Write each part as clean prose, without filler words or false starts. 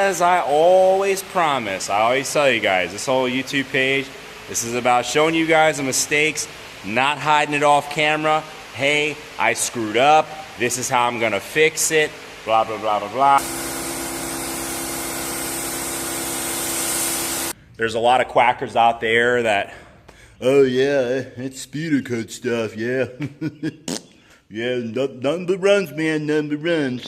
As I always promise, I always tell you guys, this whole YouTube page, this is about showing you guys the mistakes, not hiding it off camera. Hey, I screwed up. This is how I'm gonna fix it. Blah, blah, blah, blah, blah. There's a lot of quackers out there that, oh yeah, it's SpeedoCoat stuff, yeah. Yeah, nothing but runs, man, nothing but runs.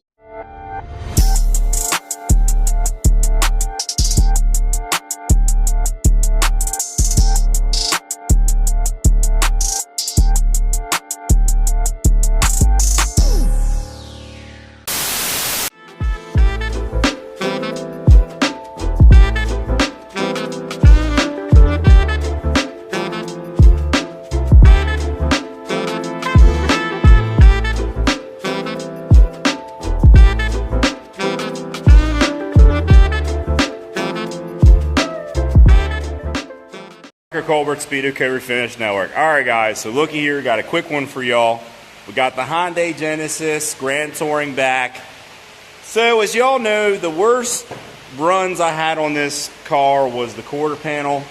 Colbert SpeedoCoat Refinish Network. Alright guys, so looky here, got a quick one for y'all. We got the Hyundai Genesis Grand Touring back. So as y'all know, the worst runs I had on this car was the quarter panel.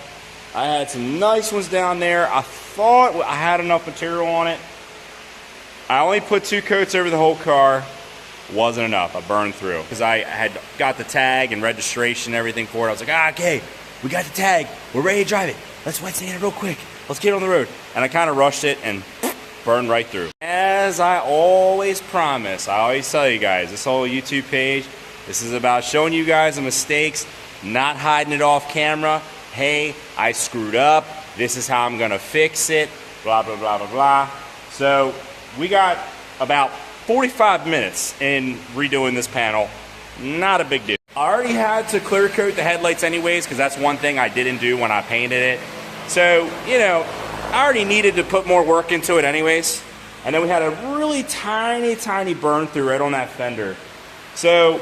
I had some nice ones down there. I thought I had enough material on it. I only put 2 coats over the whole car. Wasn't enough. I burned through because I had got the tag and registration and everything for it. I was like, okay, we got the tag. We're ready to drive it. Let's wet sand it real quick. Let's get on the road. And I kind of rushed it and burned right through. As I always promise, I always tell you guys, this whole YouTube page, this is about showing you guys the mistakes, not hiding it off camera. Hey, I screwed up. This is how I'm gonna fix it. Blah, blah, blah, blah, blah. So we got about 45 minutes in redoing this panel. Not a big deal. I already had to clear coat the headlights anyways, because that's one thing I didn't do when I painted it. So, you know, I already needed to put more work into it anyways. And then we had a really tiny burn through right on that fender. So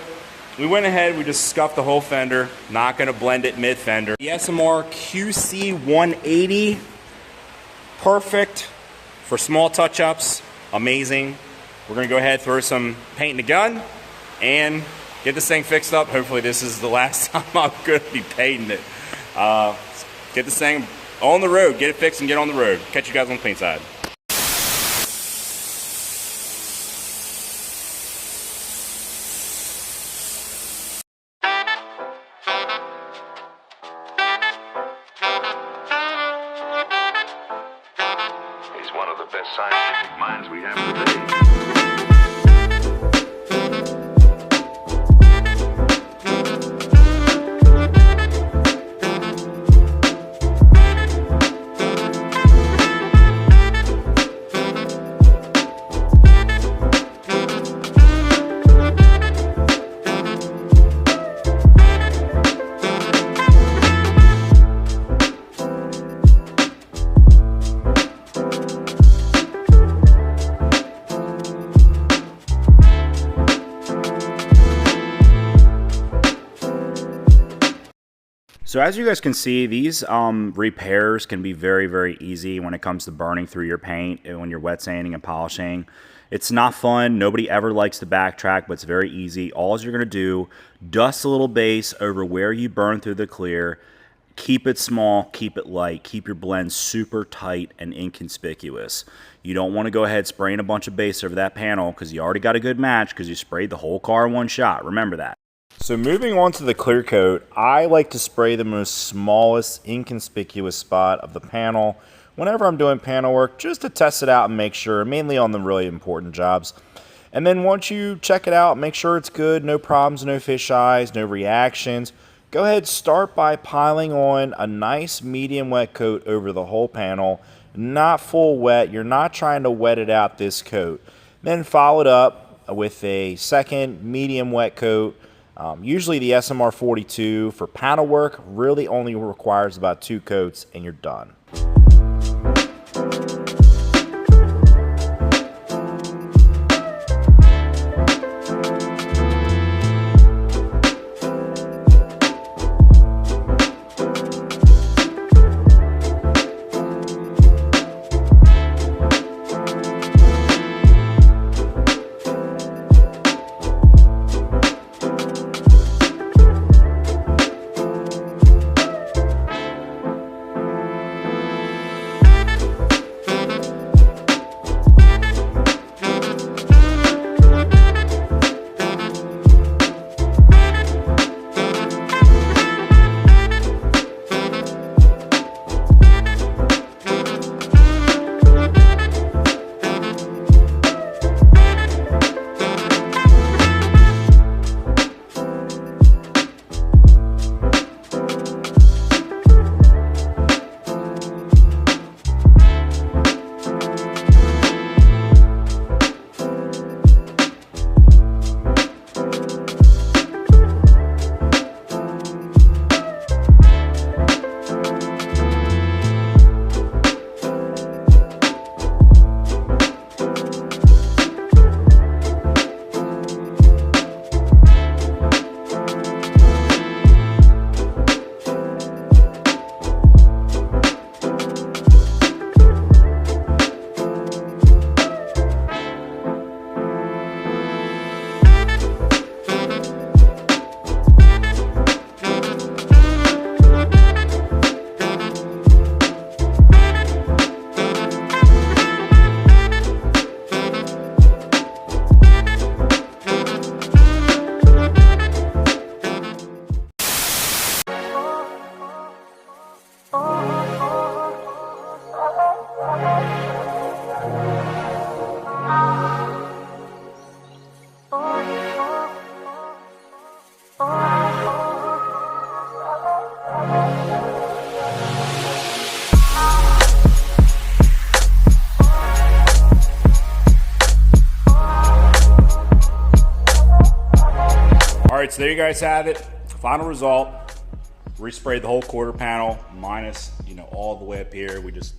we went ahead, we just scuffed the whole fender, not gonna blend it mid-fender. The SMR QC180, perfect for small touch-ups, amazing. We're gonna go ahead, throw some paint in the gun, and get this thing fixed up. Hopefully this is the last time I'm gonna be painting it. Get this thing on the road, get it fixed and get on the road. Catch you guys on the clean side. He's one of the best scientific minds we have today. So as you guys can see, these repairs can be very easy when it comes to burning through your paint and when you're wet sanding and polishing. It's not fun. Nobody ever likes to backtrack, but it's very easy. All you're gonna do, dust a little base over where you burn through the clear. Keep it small, keep it light, keep your blend super tight and inconspicuous. You don't want to go ahead spraying a bunch of base over that panel because you already got a good match because you sprayed the whole car in one shot. Remember that. So moving on to the clear coat, I like to spray the most smallest inconspicuous spot of the panel whenever I'm doing panel work, just to test it out and make sure, mainly on the really important jobs. And then once you check it out, make sure it's good, no problems, no fish eyes, no reactions, go ahead, start by piling on a nice medium wet coat over the whole panel, not full wet. You're not trying to wet it out this coat. Then follow it up with a second medium wet coat. Usually the SMR 42 for panel work really only requires about 2 coats and you're done. All right, so there you guys have it. Final result. Resprayed the whole quarter panel minus, all the way up here. We just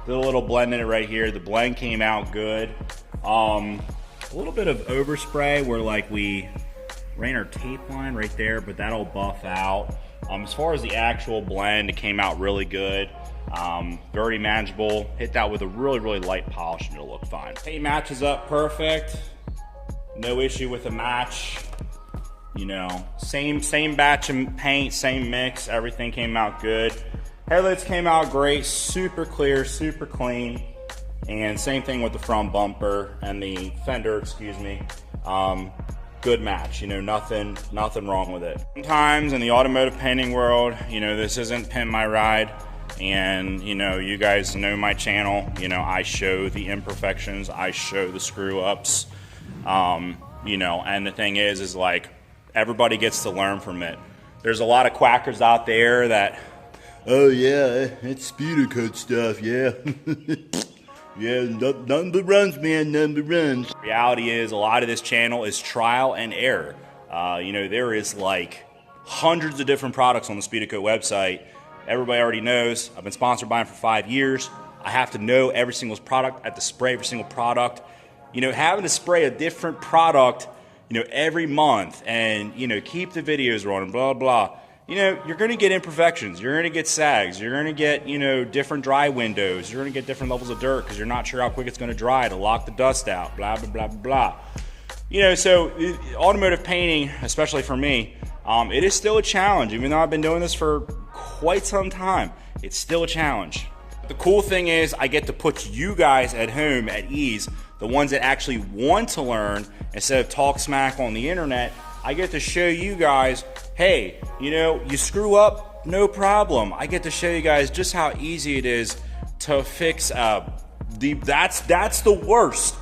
did a little blend in it right here. The blend came out good. A little bit of overspray where like we ran our tape line right there, but that'll buff out. As far as the actual blend, it came out really good. Very manageable. Hit that with a really, really light polish and it'll look fine. Paint matches up perfect. No issue with the match. Same batch of paint, same mix, everything came out good. Headlights came out great, super clear, super clean. And same thing with the front bumper and the fender, excuse me. Good match, nothing wrong with it. Sometimes in the automotive painting world, this isn't Pimp My Ride. And, you guys know my channel. I show the imperfections, I show the screw ups. And the thing is like, everybody gets to learn from it. There's a lot of quackers out there that, oh yeah, it's Spyderco stuff, yeah. Yeah, nothing but runs, man, nothing but runs. Reality is, a lot of this channel is trial and error. There is like hundreds of different products on the Spyderco website. Everybody already knows, I've been sponsored by them for 5 years. I have to know every single product, I have to spray every single product. Having to spray a different product every month and, keep the videos running, blah, blah. You're going to get imperfections. You're going to get sags. You're going to get, different dry windows. You're going to get different levels of dirt because you're not sure how quick it's going to dry to lock the dust out, blah, blah, blah, blah, blah. So automotive painting, especially for me, it is still a challenge. Even though I've been doing this for quite some time, it's still a challenge. The cool thing is I get to put you guys at home at ease, the ones that actually want to learn instead of talk smack on the internet. I get to show you guys, hey, you screw up, no problem. I get to show you guys just how easy it is to fix that's the worst.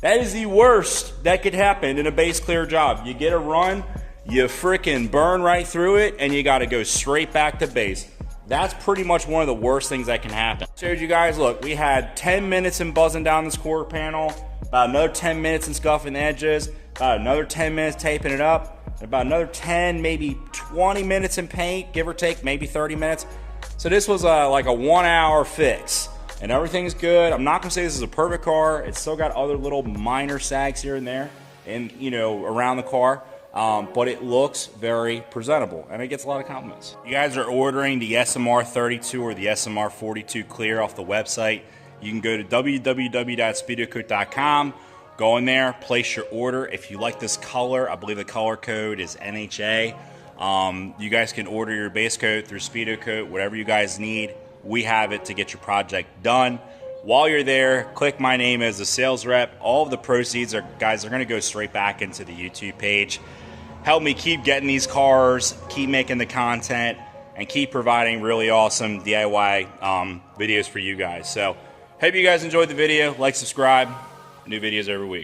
That is the worst that could happen in a base clear job. You get a run, you freaking burn right through it, and you got to go straight back to base. That's pretty much one of the worst things that can happen. Showed you guys, look, we had 10 minutes in buzzing down this quarter panel, about another 10 minutes in scuffing the edges, about another 10 minutes taping it up, and about another 10, maybe 20 minutes in paint, give or take, maybe 30 minutes. So this was like a 1 hour fix, and everything's good. I'm not gonna say this is a perfect car. It's still got other little minor sags here and there, and around the car. But it looks very presentable and it gets a lot of compliments. You guys are ordering the SMR 32 or the SMR 42 clear off the website. You can go to www.spyderco.com, go in there, place your order. If you like this color, I believe the color code is NHA. You guys can order your base coat through Spyderco, whatever you guys need. We have it to get your project done. While you're there, click my name as a sales rep. All of the proceeds are going to go straight back into the YouTube page. Help me keep getting these cars, keep making the content, and keep providing really awesome DIY videos for you guys. So, hope you guys enjoyed the video. Like, subscribe. New videos every week.